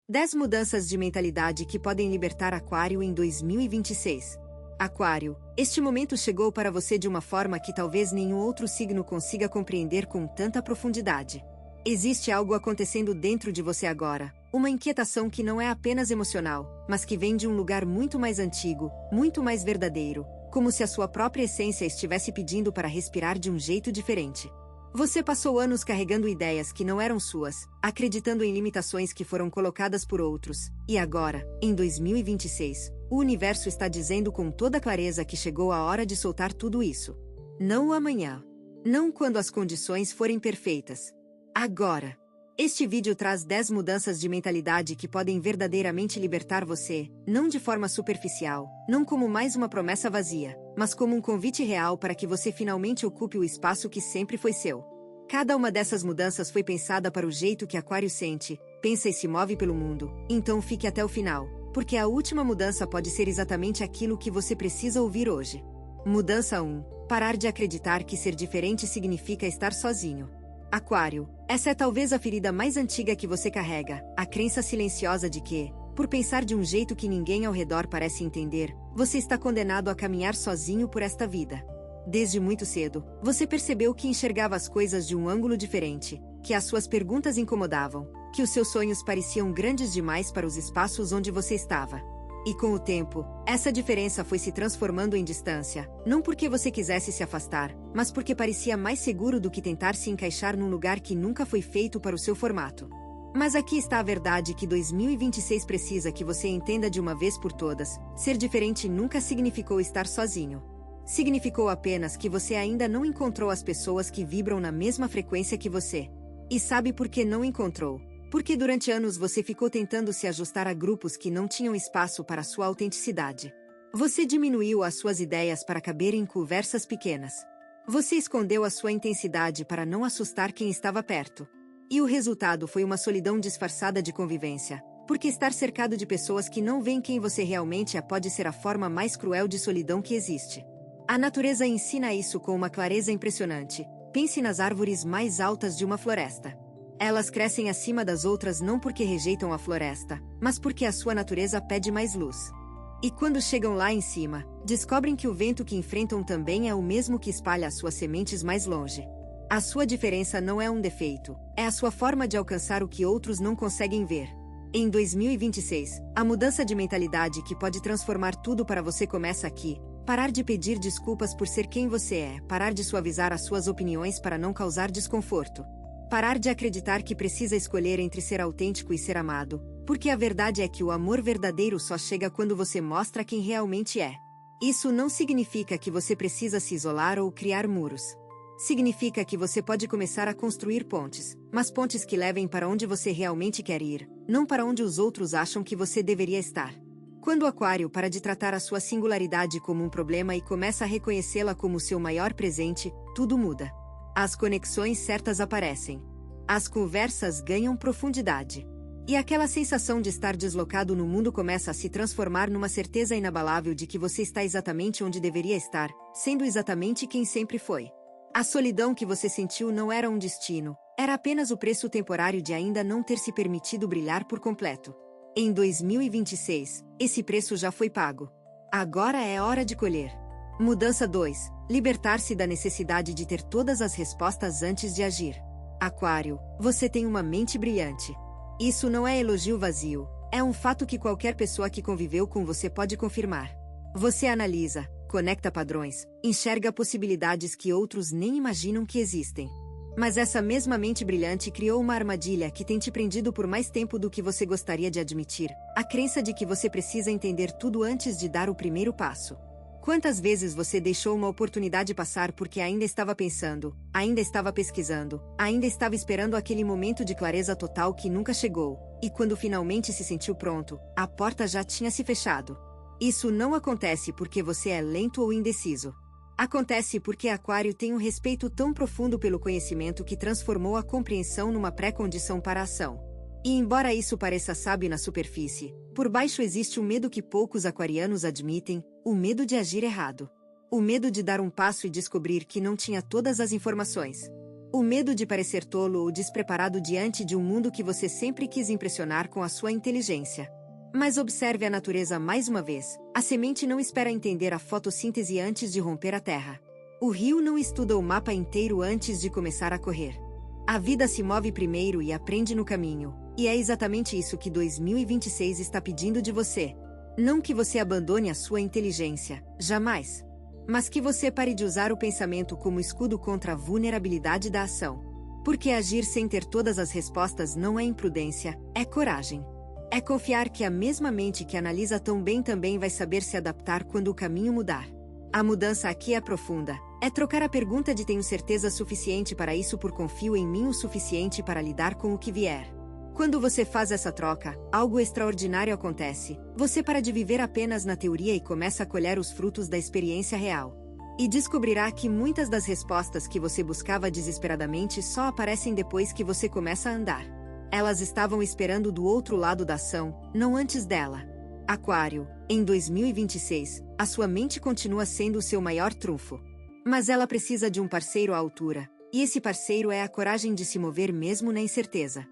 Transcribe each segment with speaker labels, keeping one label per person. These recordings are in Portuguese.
Speaker 1: 10 mudanças de mentalidade que podem libertar Aquário em 2026. Aquário, este momento chegou para você de uma forma que talvez nenhum outro signo consiga compreender com tanta profundidade. Existe algo acontecendo dentro de você agora, uma inquietação que não é apenas emocional, mas que vem de um lugar muito mais antigo, muito mais verdadeiro, como se a sua própria essência estivesse pedindo para respirar de um jeito diferente. Você passou anos carregando ideias que não eram suas, acreditando em limitações que foram colocadas por outros, e agora, em 2026, o universo está dizendo com toda clareza que chegou a hora de soltar tudo isso. Não o amanhã. Não quando as condições forem perfeitas. Agora. Este vídeo traz 10 mudanças de mentalidade que podem verdadeiramente libertar você, não de forma superficial, não como mais uma promessa vazia, mas como um convite real para que você finalmente ocupe o espaço que sempre foi seu. Cada uma dessas mudanças foi pensada para o jeito que Aquário sente, pensa e se move pelo mundo, então fique até o final, porque a última mudança pode ser exatamente aquilo que você precisa ouvir hoje. Mudança 1. Parar de acreditar que ser diferente significa estar sozinho. Aquário, essa é talvez a ferida mais antiga que você carrega, a crença silenciosa de que, por pensar de um jeito que ninguém ao redor parece entender, você está condenado a caminhar sozinho por esta vida. Desde muito cedo, você percebeu que enxergava as coisas de um ângulo diferente, que as suas perguntas incomodavam, que os seus sonhos pareciam grandes demais para os espaços onde você estava. E com o tempo, essa diferença foi se transformando em distância, não porque você quisesse se afastar, mas porque parecia mais seguro do que tentar se encaixar num lugar que nunca foi feito para o seu formato. Mas aqui está a verdade que 2026 precisa que você entenda de uma vez por todas: ser diferente nunca significou estar sozinho. Significou apenas que você ainda não encontrou as pessoas que vibram na mesma frequência que você. E sabe por que não encontrou? Porque durante anos você ficou tentando se ajustar a grupos que não tinham espaço para sua autenticidade. Você diminuiu as suas ideias para caber em conversas pequenas. Você escondeu a sua intensidade para não assustar quem estava perto. E o resultado foi uma solidão disfarçada de convivência. Porque estar cercado de pessoas que não veem quem você realmente é pode ser a forma mais cruel de solidão que existe. A natureza ensina isso com uma clareza impressionante. Pense nas árvores mais altas de uma floresta. Elas crescem acima das outras não porque rejeitam a floresta, mas porque a sua natureza pede mais luz. E quando chegam lá em cima, descobrem que o vento que enfrentam também é o mesmo que espalha as suas sementes mais longe. A sua diferença não é um defeito, é a sua forma de alcançar o que outros não conseguem ver. Em 2026, a mudança de mentalidade que pode transformar tudo para você começa aqui. Parar de pedir desculpas por ser quem você é, parar de suavizar as suas opiniões para não causar desconforto. Parar de acreditar que precisa escolher entre ser autêntico e ser amado, porque a verdade é que o amor verdadeiro só chega quando você mostra quem realmente é. Isso não significa que você precisa se isolar ou criar muros. Significa que você pode começar a construir pontes, mas pontes que levem para onde você realmente quer ir, não para onde os outros acham que você deveria estar. Quando o Aquário para de tratar a sua singularidade como um problema e começa a reconhecê-la como seu maior presente, tudo muda. As conexões certas aparecem. As conversas ganham profundidade. E aquela sensação de estar deslocado no mundo começa a se transformar numa certeza inabalável de que você está exatamente onde deveria estar, sendo exatamente quem sempre foi. A solidão que você sentiu não era um destino, era apenas o preço temporário de ainda não ter se permitido brilhar por completo. Em 2026, esse preço já foi pago. Agora é hora de colher. Mudança 2. Libertar-se da necessidade de ter todas as respostas antes de agir. Aquário, você tem uma mente brilhante. Isso não é elogio vazio, é um fato que qualquer pessoa que conviveu com você pode confirmar. Você analisa, conecta padrões, enxerga possibilidades que outros nem imaginam que existem. Mas essa mesma mente brilhante criou uma armadilha que tem te prendido por mais tempo do que você gostaria de admitir, a crença de que você precisa entender tudo antes de dar o primeiro passo. Quantas vezes você deixou uma oportunidade passar porque ainda estava pensando, ainda estava pesquisando, ainda estava esperando aquele momento de clareza total que nunca chegou, e quando finalmente se sentiu pronto, a porta já tinha se fechado. Isso não acontece porque você é lento ou indeciso. Acontece porque Aquário tem um respeito tão profundo pelo conhecimento que transformou a compreensão numa pré-condição para a ação. E embora isso pareça sábio na superfície, por baixo existe um medo que poucos aquarianos admitem, o medo de agir errado. O medo de dar um passo e descobrir que não tinha todas as informações. O medo de parecer tolo ou despreparado diante de um mundo que você sempre quis impressionar com a sua inteligência. Mas observe a natureza mais uma vez. A semente não espera entender a fotossíntese antes de romper a terra. O rio não estuda o mapa inteiro antes de começar a correr. A vida se move primeiro e aprende no caminho. E é exatamente isso que 2026 está pedindo de você. Não que você abandone a sua inteligência, jamais. Mas que você pare de usar o pensamento como escudo contra a vulnerabilidade da ação. Porque agir sem ter todas as respostas não é imprudência, é coragem. É confiar que a mesma mente que analisa tão bem também vai saber se adaptar quando o caminho mudar. A mudança aqui é profunda. É trocar a pergunta de tenho certeza suficiente para isso por confio em mim o suficiente para lidar com o que vier. Quando você faz essa troca, algo extraordinário acontece. Você para de viver apenas na teoria e começa a colher os frutos da experiência real. E descobrirá que muitas das respostas que você buscava desesperadamente só aparecem depois que você começa a andar. Elas estavam esperando do outro lado da ação, não antes dela. Aquário, em 2026, a sua mente continua sendo o seu maior trunfo. Mas ela precisa de um parceiro à altura, e esse parceiro é a coragem de se mover mesmo na incerteza.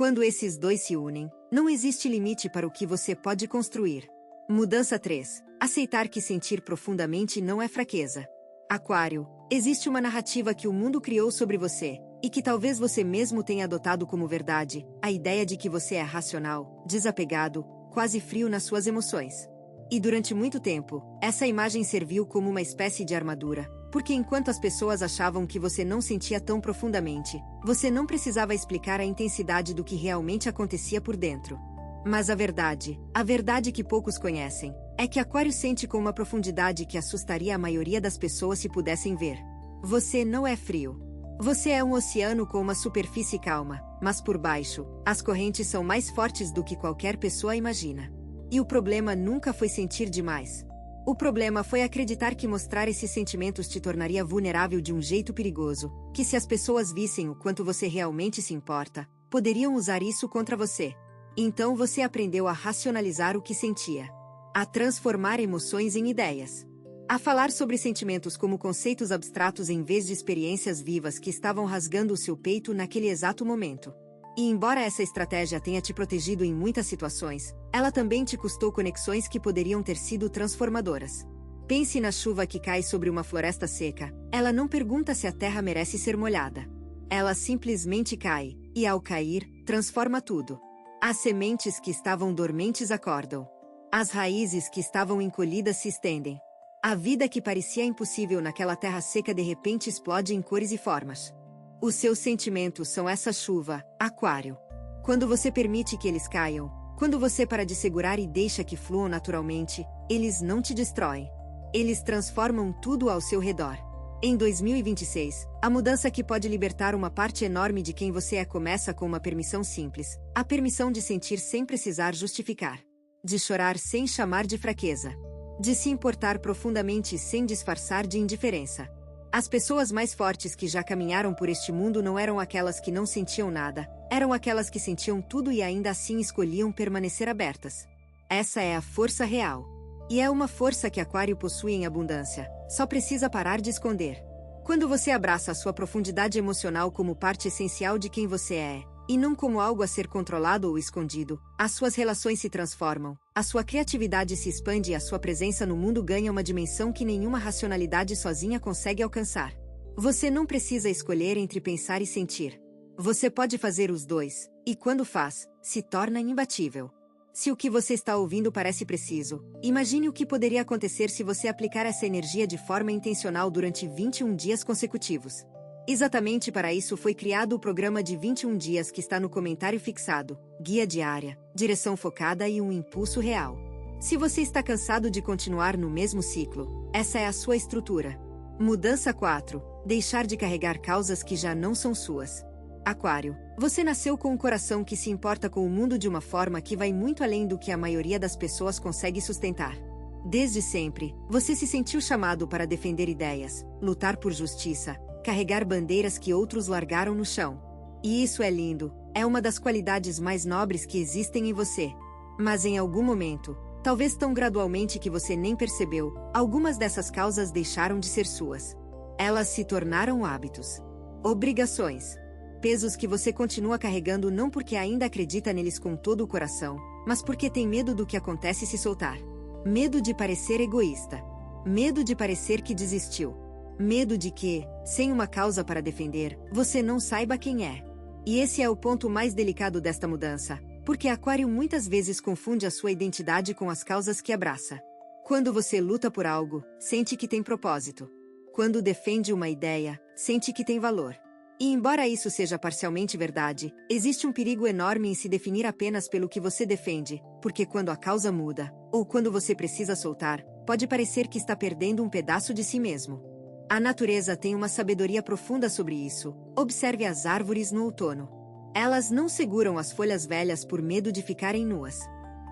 Speaker 1: Quando esses dois se unem, não existe limite para o que você pode construir. Mudança 3. Aceitar que sentir profundamente não é fraqueza. Aquário, existe uma narrativa que o mundo criou sobre você, e que talvez você mesmo tenha adotado como verdade, a ideia de que você é racional, desapegado, quase frio nas suas emoções. E durante muito tempo, essa imagem serviu como uma espécie de armadura, porque enquanto as pessoas achavam que você não sentia tão profundamente, você não precisava explicar a intensidade do que realmente acontecia por dentro. Mas a verdade que poucos conhecem, é que Aquário sente com uma profundidade que assustaria a maioria das pessoas se pudessem ver. Você não é frio. Você é um oceano com uma superfície calma, mas por baixo, as correntes são mais fortes do que qualquer pessoa imagina. E o problema nunca foi sentir demais. O problema foi acreditar que mostrar esses sentimentos te tornaria vulnerável de um jeito perigoso, que se as pessoas vissem o quanto você realmente se importa, poderiam usar isso contra você. Então você aprendeu a racionalizar o que sentia. A transformar emoções em ideias. A falar sobre sentimentos como conceitos abstratos em vez de experiências vivas que estavam rasgando o seu peito naquele exato momento. E embora essa estratégia tenha te protegido em muitas situações, ela também te custou conexões que poderiam ter sido transformadoras. Pense na chuva que cai sobre uma floresta seca. Ela não pergunta se a terra merece ser molhada. Ela simplesmente cai, e ao cair, transforma tudo. As sementes que estavam dormentes acordam. As raízes que estavam encolhidas se estendem. A vida que parecia impossível naquela terra seca de repente explode em cores e formas. Os seus sentimentos são essa chuva, Aquário. Quando você permite que eles caiam, quando você para de segurar e deixa que fluam naturalmente, eles não te destroem. Eles transformam tudo ao seu redor. Em 2026, a mudança que pode libertar uma parte enorme de quem você é começa com uma permissão simples, a permissão de sentir sem precisar justificar. De chorar sem chamar de fraqueza. De se importar profundamente sem disfarçar de indiferença. As pessoas mais fortes que já caminharam por este mundo não eram aquelas que não sentiam nada, eram aquelas que sentiam tudo e ainda assim escolhiam permanecer abertas. Essa é a força real. E é uma força que Aquário possui em abundância, só precisa parar de esconder. Quando você abraça a sua profundidade emocional como parte essencial de quem você é, e não como algo a ser controlado ou escondido, as suas relações se transformam, a sua criatividade se expande e a sua presença no mundo ganha uma dimensão que nenhuma racionalidade sozinha consegue alcançar. Você não precisa escolher entre pensar e sentir. Você pode fazer os dois, e quando faz, se torna imbatível. Se o que você está ouvindo parece preciso, imagine o que poderia acontecer se você aplicar essa energia de forma intencional durante 21 dias consecutivos. Exatamente para isso foi criado o programa de 21 dias que está no comentário fixado, guia diária, direção focada e um impulso real. Se você está cansado de continuar no mesmo ciclo, essa é a sua estrutura. Mudança 4. Deixar de carregar causas que já não são suas. Aquário, você nasceu com um coração que se importa com o mundo de uma forma que vai muito além do que a maioria das pessoas consegue sustentar. Desde sempre, você se sentiu chamado para defender ideias, lutar por justiça, carregar bandeiras que outros largaram no chão. E isso é lindo, é uma das qualidades mais nobres que existem em você. Mas em algum momento, talvez tão gradualmente que você nem percebeu, algumas dessas causas deixaram de ser suas. Elas se tornaram hábitos. Obrigações. Pesos que você continua carregando não porque ainda acredita neles com todo o coração, mas porque tem medo do que acontece se soltar. Medo de parecer egoísta. Medo de parecer que desistiu. Medo de que, sem uma causa para defender, você não saiba quem é. E esse é o ponto mais delicado desta mudança, porque Aquário muitas vezes confunde a sua identidade com as causas que abraça. Quando você luta por algo, sente que tem propósito. Quando defende uma ideia, sente que tem valor. E embora isso seja parcialmente verdade, existe um perigo enorme em se definir apenas pelo que você defende, porque quando a causa muda, ou quando você precisa soltar, pode parecer que está perdendo um pedaço de si mesmo. A natureza tem uma sabedoria profunda sobre isso. Observe as árvores no outono. Elas não seguram as folhas velhas por medo de ficarem nuas.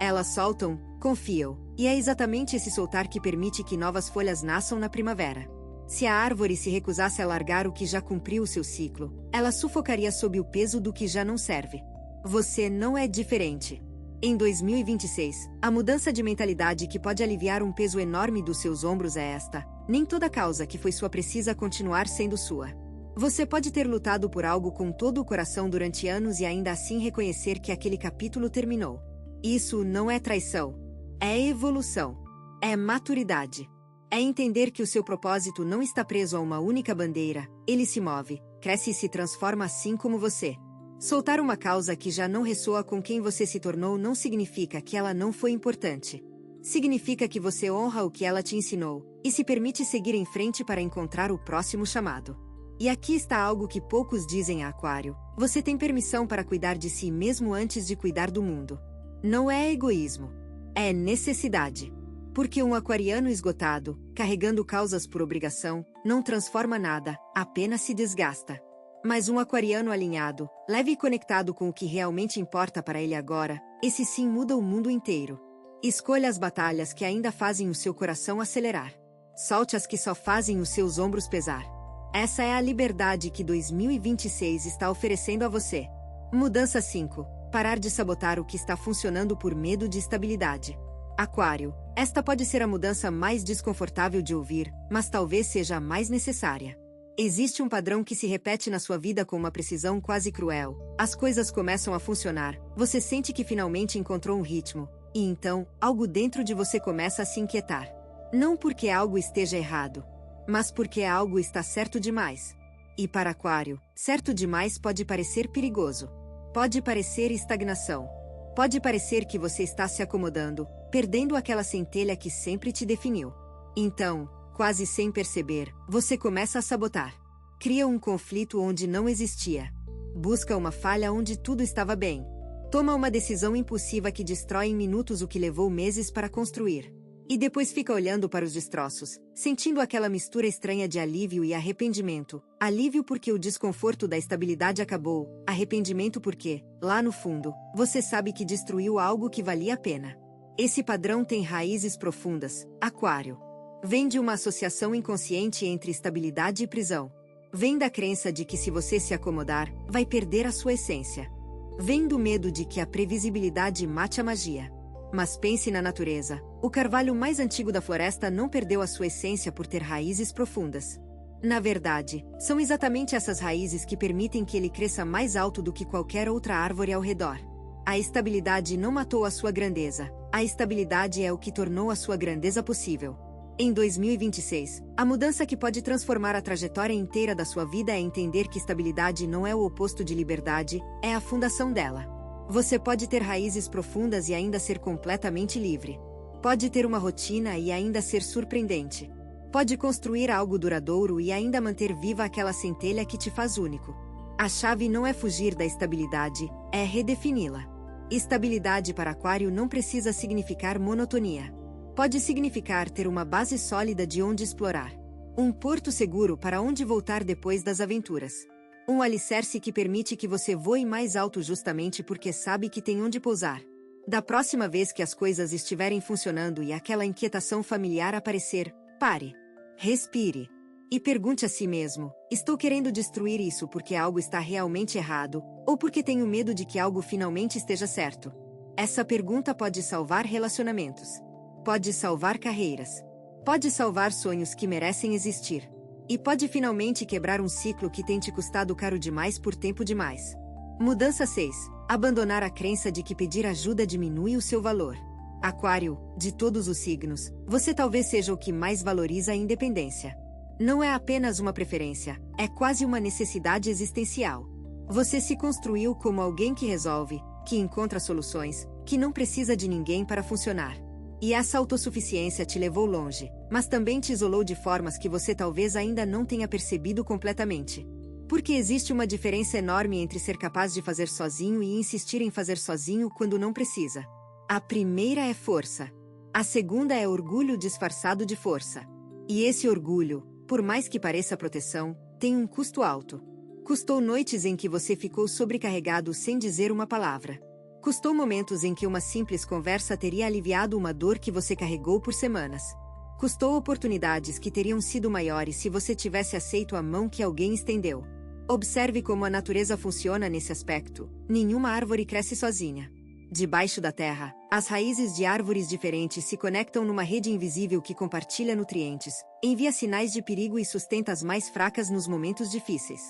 Speaker 1: Elas soltam, confiam, e é exatamente esse soltar que permite que novas folhas nasçam na primavera. Se a árvore se recusasse a largar o que já cumpriu o seu ciclo, ela sufocaria sob o peso do que já não serve. Você não é diferente. Em 2026, a mudança de mentalidade que pode aliviar um peso enorme dos seus ombros é esta: nem toda causa que foi sua precisa continuar sendo sua. Você pode ter lutado por algo com todo o coração durante anos e ainda assim reconhecer que aquele capítulo terminou. Isso não é traição. É evolução. É maturidade. É entender que o seu propósito não está preso a uma única bandeira, ele se move, cresce e se transforma assim como você. Soltar uma causa que já não ressoa com quem você se tornou não significa que ela não foi importante. Significa que você honra o que ela te ensinou, e se permite seguir em frente para encontrar o próximo chamado. E aqui está algo que poucos dizem a Aquário: você tem permissão para cuidar de si mesmo antes de cuidar do mundo. Não é egoísmo. É necessidade. Porque um aquariano esgotado, carregando causas por obrigação, não transforma nada, apenas se desgasta. Mas um aquariano alinhado, leve e conectado com o que realmente importa para ele agora, esse sim muda o mundo inteiro. Escolha as batalhas que ainda fazem o seu coração acelerar. Solte as que só fazem os seus ombros pesar. Essa é a liberdade que 2026 está oferecendo a você. Mudança 5. Parar de sabotar o que está funcionando por medo de estabilidade. Aquário, esta pode ser a mudança mais desconfortável de ouvir, mas talvez seja a mais necessária. Existe um padrão que se repete na sua vida com uma precisão quase cruel. As coisas começam a funcionar, você sente que finalmente encontrou um ritmo, e então, algo dentro de você começa a se inquietar. Não porque algo esteja errado, mas porque algo está certo demais. E para Aquário, certo demais pode parecer perigoso. Pode parecer estagnação. Pode parecer que você está se acomodando, perdendo aquela centelha que sempre te definiu. Então, quase sem perceber, você começa a sabotar. Cria um conflito onde não existia. Busca uma falha onde tudo estava bem. Toma uma decisão impulsiva que destrói em minutos o que levou meses para construir. E depois fica olhando para os destroços, sentindo aquela mistura estranha de alívio e arrependimento. Alívio porque o desconforto da estabilidade acabou, arrependimento porque, lá no fundo, você sabe que destruiu algo que valia a pena. Esse padrão tem raízes profundas, Aquário. Vem de uma associação inconsciente entre estabilidade e prisão. Vem da crença de que se você se acomodar, vai perder a sua essência. Vem do medo de que a previsibilidade mate a magia. Mas pense na natureza. O carvalho mais antigo da floresta não perdeu a sua essência por ter raízes profundas. Na verdade, são exatamente essas raízes que permitem que ele cresça mais alto do que qualquer outra árvore ao redor. A estabilidade não matou a sua grandeza. A estabilidade é o que tornou a sua grandeza possível. Em 2026, a mudança que pode transformar a trajetória inteira da sua vida é entender que estabilidade não é o oposto de liberdade, é a fundação dela. Você pode ter raízes profundas e ainda ser completamente livre. Pode ter uma rotina e ainda ser surpreendente. Pode construir algo duradouro e ainda manter viva aquela centelha que te faz único. A chave não é fugir da estabilidade, é redefini-la. Estabilidade para Aquário não precisa significar monotonia. Pode significar ter uma base sólida de onde explorar. Um porto seguro para onde voltar depois das aventuras. Um alicerce que permite que você voe mais alto justamente porque sabe que tem onde pousar. Da próxima vez que as coisas estiverem funcionando e aquela inquietação familiar aparecer, pare. Respire. E pergunte a si mesmo: estou querendo destruir isso porque algo está realmente errado, ou porque tenho medo de que algo finalmente esteja certo? Essa pergunta pode salvar relacionamentos. Pode salvar carreiras. Pode salvar sonhos que merecem existir. E pode finalmente quebrar um ciclo que tem te custado caro demais por tempo demais. Mudança 6. Abandonar a crença de que pedir ajuda diminui o seu valor. Aquário, de todos os signos, você talvez seja o que mais valoriza a independência. Não é apenas uma preferência, é quase uma necessidade existencial. Você se construiu como alguém que resolve, que encontra soluções, que não precisa de ninguém para funcionar. E essa autossuficiência te levou longe, mas também te isolou de formas que você talvez ainda não tenha percebido completamente. Porque existe uma diferença enorme entre ser capaz de fazer sozinho e insistir em fazer sozinho quando não precisa. A primeira é força. A segunda é orgulho disfarçado de força. E esse orgulho, por mais que pareça proteção, tem um custo alto. Custou noites em que você ficou sobrecarregado sem dizer uma palavra. Custou momentos em que uma simples conversa teria aliviado uma dor que você carregou por semanas. Custou oportunidades que teriam sido maiores se você tivesse aceito a mão que alguém estendeu. Observe como a natureza funciona nesse aspecto. Nenhuma árvore cresce sozinha. Debaixo da terra, as raízes de árvores diferentes se conectam numa rede invisível que compartilha nutrientes, envia sinais de perigo e sustenta as mais fracas nos momentos difíceis.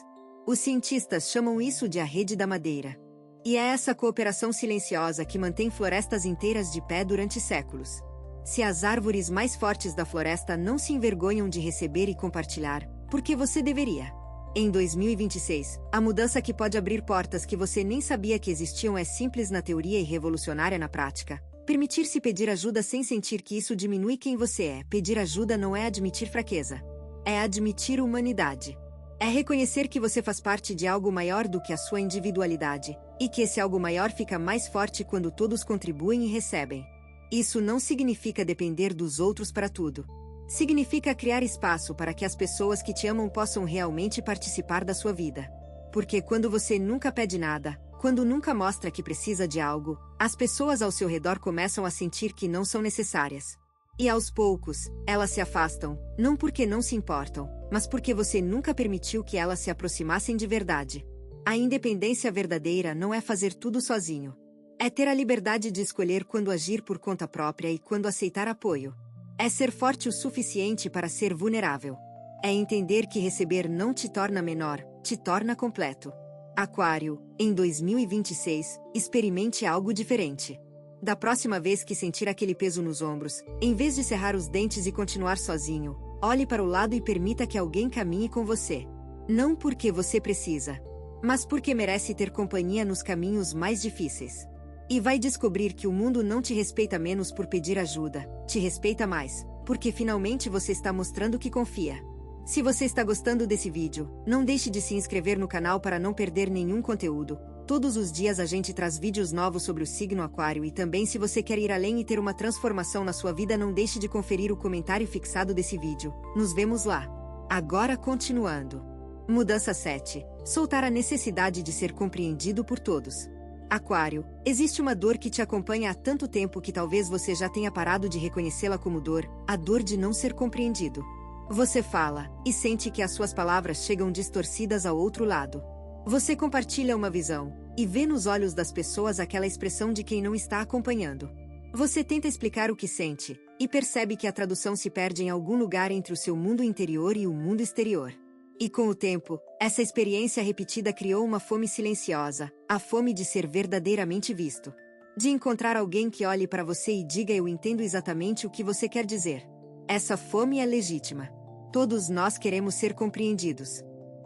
Speaker 1: Os cientistas chamam isso de a rede da madeira. E é essa cooperação silenciosa que mantém florestas inteiras de pé durante séculos. Se as árvores mais fortes da floresta não se envergonham de receber e compartilhar, por que você deveria? Em 2026, a mudança que pode abrir portas que você nem sabia que existiam é simples na teoria e revolucionária na prática. Permitir-se pedir ajuda sem sentir que isso diminui quem você é. Pedir ajuda não é admitir fraqueza. É admitir humanidade. É reconhecer que você faz parte de algo maior do que a sua individualidade, e que esse algo maior fica mais forte quando todos contribuem e recebem. Isso não significa depender dos outros para tudo. Significa criar espaço para que as pessoas que te amam possam realmente participar da sua vida. Porque quando você nunca pede nada, quando nunca mostra que precisa de algo, as pessoas ao seu redor começam a sentir que não são necessárias. E aos poucos, elas se afastam, não porque não se importam, mas porque você nunca permitiu que elas se aproximassem de verdade. A independência verdadeira não é fazer tudo sozinho. É ter a liberdade de escolher quando agir por conta própria e quando aceitar apoio. É ser forte o suficiente para ser vulnerável. É entender que receber não te torna menor, te torna completo. Aquário, em 2026, experimente algo diferente. Da próxima vez que sentir aquele peso nos ombros, em vez de cerrar os dentes e continuar sozinho, olhe para o lado e permita que alguém caminhe com você. Não porque você precisa, mas porque merece ter companhia nos caminhos mais difíceis. E vai descobrir que o mundo não te respeita menos por pedir ajuda, te respeita mais, porque finalmente você está mostrando que confia. Se você está gostando desse vídeo, não deixe de se inscrever no canal para não perder nenhum conteúdo. Todos os dias a gente traz vídeos novos sobre o signo Aquário e também se você quer ir além e ter uma transformação na sua vida, não deixe de conferir o comentário fixado desse vídeo. Nos vemos lá. Agora continuando. Mudança 7. Soltar a necessidade de ser compreendido por todos. Aquário, existe uma dor que te acompanha há tanto tempo que talvez você já tenha parado de reconhecê-la como dor, a dor de não ser compreendido. Você fala, e sente que as suas palavras chegam distorcidas ao outro lado. Você compartilha uma visão, e vê nos olhos das pessoas aquela expressão de quem não está acompanhando. Você tenta explicar o que sente, e percebe que a tradução se perde em algum lugar entre o seu mundo interior e o mundo exterior. E com o tempo, essa experiência repetida criou uma fome silenciosa, a fome de ser verdadeiramente visto. De encontrar alguém que olhe para você e diga: eu entendo exatamente o que você quer dizer. Essa fome é legítima. Todos nós queremos ser compreendidos.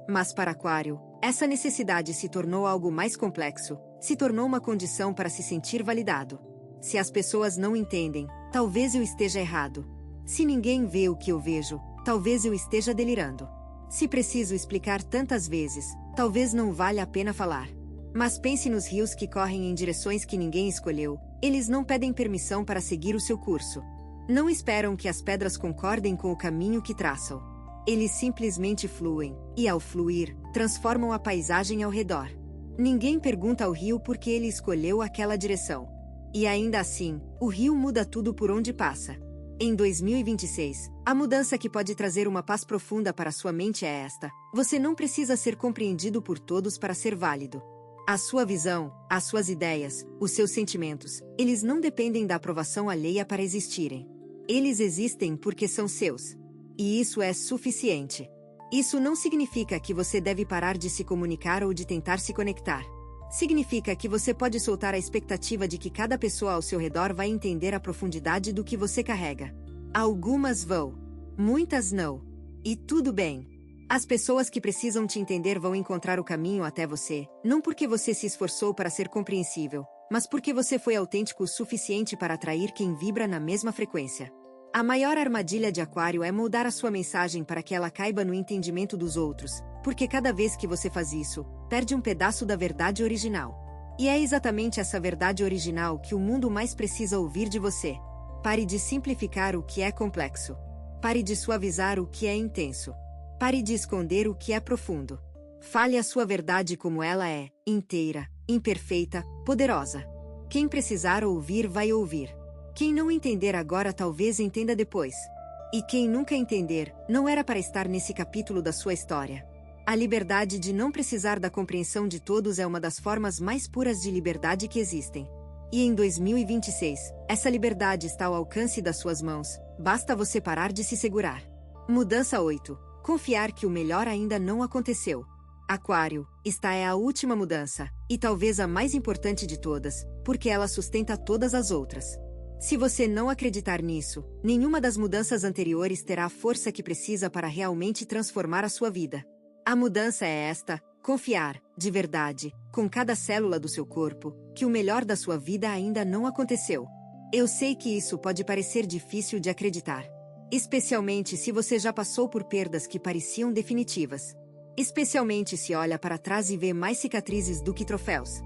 Speaker 1: Mas para Aquário, essa necessidade se tornou algo mais complexo, se tornou uma condição para se sentir validado. Se as pessoas não entendem, talvez eu esteja errado. Se ninguém vê o que eu vejo, talvez eu esteja delirando. Se preciso explicar tantas vezes, talvez não valha a pena falar. Mas pense nos rios que correm em direções que ninguém escolheu, eles não pedem permissão para seguir o seu curso. Não esperam que as pedras concordem com o caminho que traçam. Eles simplesmente fluem, e ao fluir, transformam a paisagem ao redor. Ninguém pergunta ao rio por que ele escolheu aquela direção. E ainda assim, o rio muda tudo por onde passa. Em 2026, a mudança que pode trazer uma paz profunda para sua mente é esta: você não precisa ser compreendido por todos para ser válido. A sua visão, as suas ideias, os seus sentimentos, eles não dependem da aprovação alheia para existirem. Eles existem porque são seus. E isso é suficiente. Isso não significa que você deve parar de se comunicar ou de tentar se conectar. Significa que você pode soltar a expectativa de que cada pessoa ao seu redor vai entender a profundidade do que você carrega. Algumas vão. Muitas não. E tudo bem. As pessoas que precisam te entender vão encontrar o caminho até você, não porque você se esforçou para ser compreensível, mas porque você foi autêntico o suficiente para atrair quem vibra na mesma frequência. A maior armadilha de Aquário é moldar a sua mensagem para que ela caiba no entendimento dos outros, porque cada vez que você faz isso, perde um pedaço da verdade original. E é exatamente essa verdade original que o mundo mais precisa ouvir de você. Pare de simplificar o que é complexo. Pare de suavizar o que é intenso. Pare de esconder o que é profundo. Fale a sua verdade como ela é, inteira, imperfeita, poderosa. Quem precisar ouvir vai ouvir. Quem não entender agora talvez entenda depois. E quem nunca entender, não era para estar nesse capítulo da sua história. A liberdade de não precisar da compreensão de todos é uma das formas mais puras de liberdade que existem. E em 2026, essa liberdade está ao alcance das suas mãos, basta você parar de se segurar. Mudança 8. Confiar que o melhor ainda não aconteceu. Aquário, esta é a última mudança, e talvez a mais importante de todas, porque ela sustenta todas as outras. Se você não acreditar nisso, nenhuma das mudanças anteriores terá a força que precisa para realmente transformar a sua vida. A mudança é esta: confiar, de verdade, com cada célula do seu corpo, que o melhor da sua vida ainda não aconteceu. Eu sei que isso pode parecer difícil de acreditar. Especialmente se você já passou por perdas que pareciam definitivas. Especialmente se olha para trás e vê mais cicatrizes do que troféus.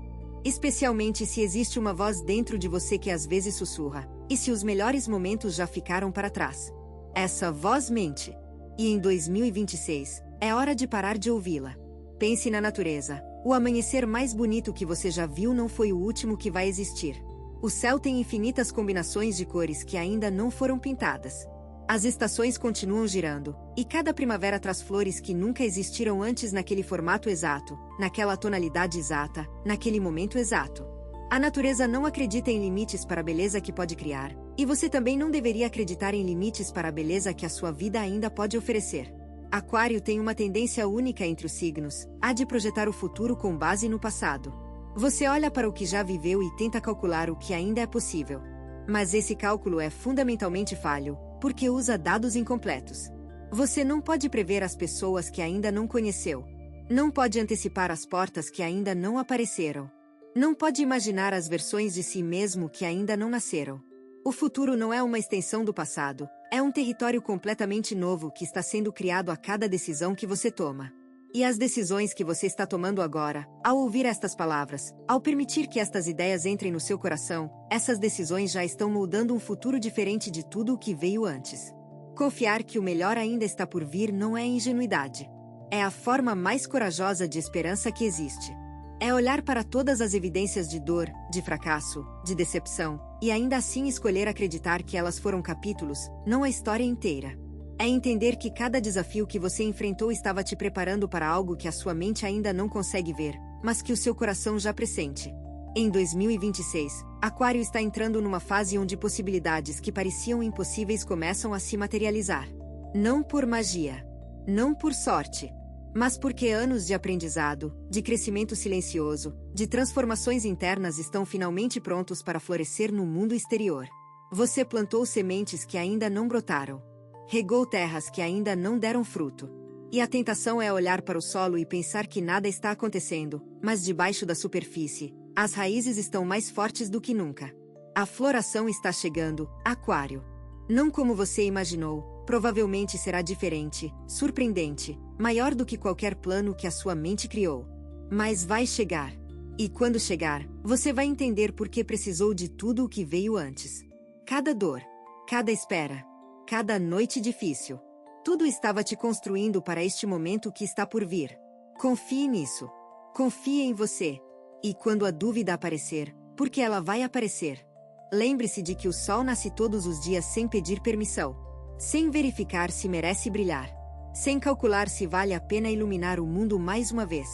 Speaker 1: Especialmente se existe uma voz dentro de você que às vezes sussurra, e se os melhores momentos já ficaram para trás. Essa voz mente. E em 2026, é hora de parar de ouvi-la. Pense na natureza. O amanhecer mais bonito que você já viu não foi o último que vai existir. O céu tem infinitas combinações de cores que ainda não foram pintadas. As estações continuam girando, e cada primavera traz flores que nunca existiram antes naquele formato exato, naquela tonalidade exata, naquele momento exato. A natureza não acredita em limites para a beleza que pode criar, e você também não deveria acreditar em limites para a beleza que a sua vida ainda pode oferecer. Aquário tem uma tendência única entre os signos, a de projetar o futuro com base no passado. Você olha para o que já viveu e tenta calcular o que ainda é possível. Mas esse cálculo é fundamentalmente falho, porque usa dados incompletos. Você não pode prever as pessoas que ainda não conheceu. Não pode antecipar as portas que ainda não apareceram. Não pode imaginar as versões de si mesmo que ainda não nasceram. O futuro não é uma extensão do passado, é um território completamente novo que está sendo criado a cada decisão que você toma. E as decisões que você está tomando agora, ao ouvir estas palavras, ao permitir que estas ideias entrem no seu coração, essas decisões já estão moldando um futuro diferente de tudo o que veio antes. Confiar que o melhor ainda está por vir não é ingenuidade. É a forma mais corajosa de esperança que existe. É olhar para todas as evidências de dor, de fracasso, de decepção, e ainda assim escolher acreditar que elas foram capítulos, não a história inteira. É entender que cada desafio que você enfrentou estava te preparando para algo que a sua mente ainda não consegue ver, mas que o seu coração já pressente. Em 2026, Aquário está entrando numa fase onde possibilidades que pareciam impossíveis começam a se materializar. Não por magia. Não por sorte. Mas porque anos de aprendizado, de crescimento silencioso, de transformações internas estão finalmente prontos para florescer no mundo exterior. Você plantou sementes que ainda não brotaram. Regou terras que ainda não deram fruto. E a tentação é olhar para o solo e pensar que nada está acontecendo, mas debaixo da superfície, as raízes estão mais fortes do que nunca. A floração está chegando, Aquário. Não como você imaginou, provavelmente será diferente, surpreendente, maior do que qualquer plano que a sua mente criou. Mas vai chegar. E quando chegar, você vai entender por que precisou de tudo o que veio antes. Cada dor, cada espera, cada noite difícil. Tudo estava te construindo para este momento que está por vir. Confie nisso. Confie em você. E quando a dúvida aparecer, porque ela vai aparecer, lembre-se de que o sol nasce todos os dias sem pedir permissão. Sem verificar se merece brilhar. Sem calcular se vale a pena iluminar o mundo mais uma vez.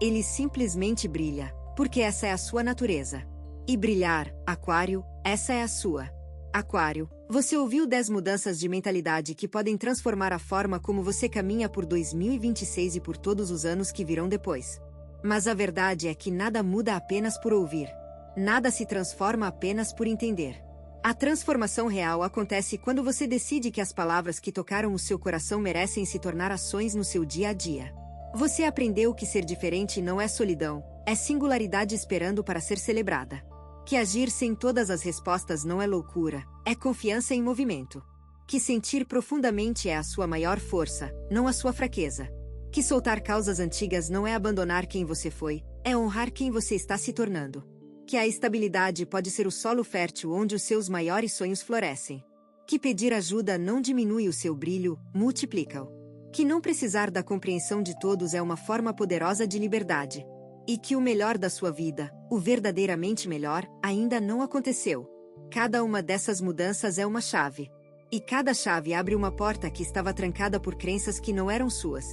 Speaker 1: Ele simplesmente brilha, porque essa é a sua natureza. E brilhar, Aquário, essa é a sua. Aquário, você ouviu 10 mudanças de mentalidade que podem transformar a forma como você caminha por 2026 e por todos os anos que virão depois. Mas a verdade é que nada muda apenas por ouvir. Nada se transforma apenas por entender. A transformação real acontece quando você decide que as palavras que tocaram o seu coração merecem se tornar ações no seu dia a dia. Você aprendeu que ser diferente não é solidão, é singularidade esperando para ser celebrada. Que agir sem todas as respostas não é loucura, é confiança em movimento. Que sentir profundamente é a sua maior força, não a sua fraqueza. Que soltar causas antigas não é abandonar quem você foi, é honrar quem você está se tornando. Que a estabilidade pode ser o solo fértil onde os seus maiores sonhos florescem. Que pedir ajuda não diminui o seu brilho, multiplica-o. Que não precisar da compreensão de todos é uma forma poderosa de liberdade. E que o melhor da sua vida, o verdadeiramente melhor, ainda não aconteceu. Cada uma dessas mudanças é uma chave. E cada chave abre uma porta que estava trancada por crenças que não eram suas.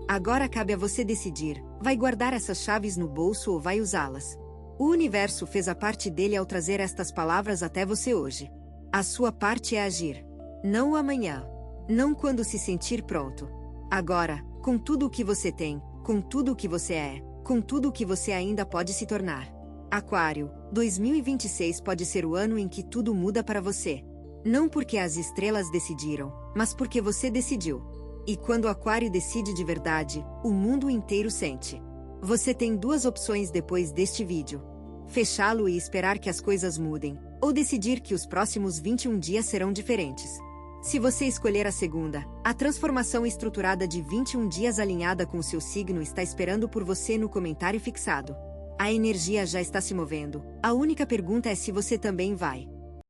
Speaker 1: Agora cabe a você decidir, vai guardar essas chaves no bolso ou vai usá-las? O universo fez a parte dele ao trazer estas palavras até você hoje. A sua parte é agir. Não o amanhã. Não quando se sentir pronto. Agora, com tudo o que você tem, com tudo o que você é, com tudo o que você ainda pode se tornar. Aquário, 2026 pode ser o ano em que tudo muda para você. Não porque as estrelas decidiram, mas porque você decidiu. E quando o Aquário decide de verdade, o mundo inteiro sente. Você tem duas opções depois deste vídeo. Fechá-lo e esperar que as coisas mudem, ou decidir que os próximos 21 dias serão diferentes. Se você escolher a segunda, a transformação estruturada de 21 dias alinhada com o seu signo está esperando por você no comentário fixado. A energia já está se movendo, a única pergunta é se você também vai.